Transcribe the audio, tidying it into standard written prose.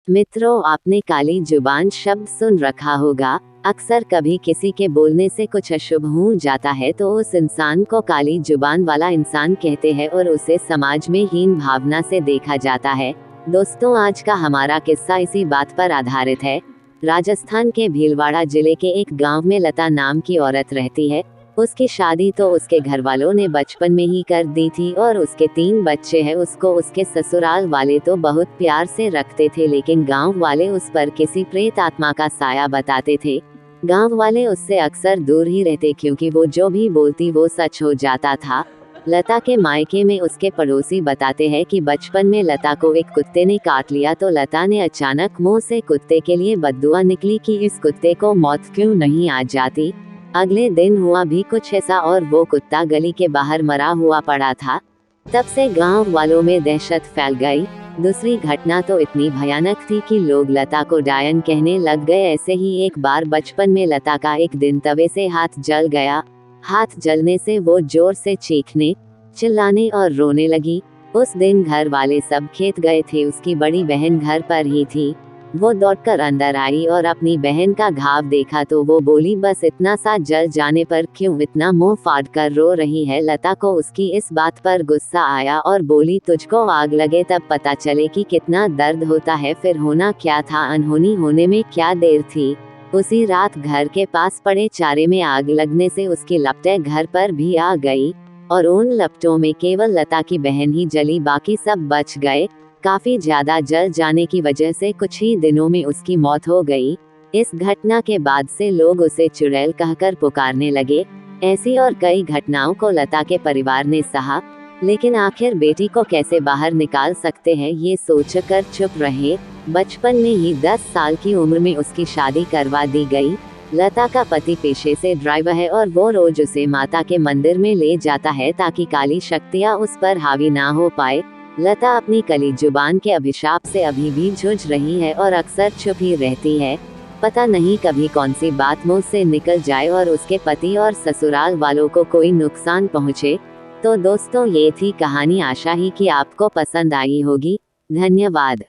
मित्रों, आपने काली जुबान शब्द सुन रखा होगा। अक्सर कभी किसी के बोलने से कुछ अशुभ हो जाता है तो उस इंसान को काली जुबान वाला इंसान कहते हैं और उसे समाज में हीन भावना से देखा जाता है। दोस्तों, आज का हमारा किस्सा इसी बात पर आधारित है। राजस्थान के भीलवाड़ा जिले के एक गांव में लता नाम की औरत रहती है। उसकी शादी तो उसके घर वालों ने बचपन में ही कर दी थी और उसके 3 बच्चे हैं। उसको उसके ससुराल वाले तो बहुत प्यार से रखते थे, लेकिन गांव वाले उस पर किसी प्रेत आत्मा का साया बताते थे। गांव वाले उससे अक्सर दूर ही रहते क्योंकि वो जो भी बोलती वो सच हो जाता था। लता के मायके में उसके पड़ोसी बताते हैं कि बचपन में लता को एक कुत्ते ने काट लिया तो लता ने अचानक मुंह से कुत्ते के लिए बद्दुआ निकली कि इस कुत्ते को मौत क्यों नहीं आ जाती। अगले दिन हुआ भी कुछ ऐसा और वो कुत्ता गली के बाहर मरा हुआ पड़ा था। तब से गांव वालों में दहशत फैल गई। दूसरी घटना तो इतनी भयानक थी कि लोग लता को डायन कहने लग गए। ऐसे ही एक बार बचपन में लता का एक दिन तवे से हाथ जल गया। हाथ जलने से वो जोर से चीखने, चिल्लाने और रोने लगी। उस दिन घर वाले सब खेत गए थे। उसकी बड़ी बहन घर पर ही थी। वो दौड़कर अंदर आई और अपनी बहन का घाव देखा तो वो बोली, बस इतना सा जल जाने पर क्यों इतना मुंह फाड़ कर रो रही है। लता को उसकी इस बात पर गुस्सा आया और बोली, तुझको आग लगे तब पता चले कि कितना दर्द होता है। फिर होना क्या था, अनहोनी होने में क्या देर थी। उसी रात घर के पास पड़े चारे में आग लगने से उसकी लपटें घर पर भी आ गई और उन लपटों में केवल लता की बहन ही जली, बाकी सब बच गए। काफी ज्यादा जल जाने की वजह से कुछ ही दिनों में उसकी मौत हो गई। इस घटना के बाद से लोग उसे चुड़ैल कहकर पुकारने लगे। ऐसी और कई घटनाओं को लता के परिवार ने सहा, लेकिन आखिर बेटी को कैसे बाहर निकाल सकते हैं ये सोचकर चुप रहे। बचपन में ही 10 साल की उम्र में उसकी शादी करवा दी गई। लता का पति पेशे से ड्राइवर है और वो रोज उसे माता के मंदिर में ले जाता है ताकि काली शक्तियाँ उस पर हावी ना हो पाए। लता अपनी कली जुबान के अभिशाप से अभी भी जूझ रही है और अक्सर चुप ही रहती है। पता नहीं कभी कौन सी बात मुंह से निकल जाए और उसके पति और ससुराल वालों को कोई नुकसान पहुंचे। तो दोस्तों, ये थी कहानी। आशा ही कि आपको पसंद आई होगी। धन्यवाद।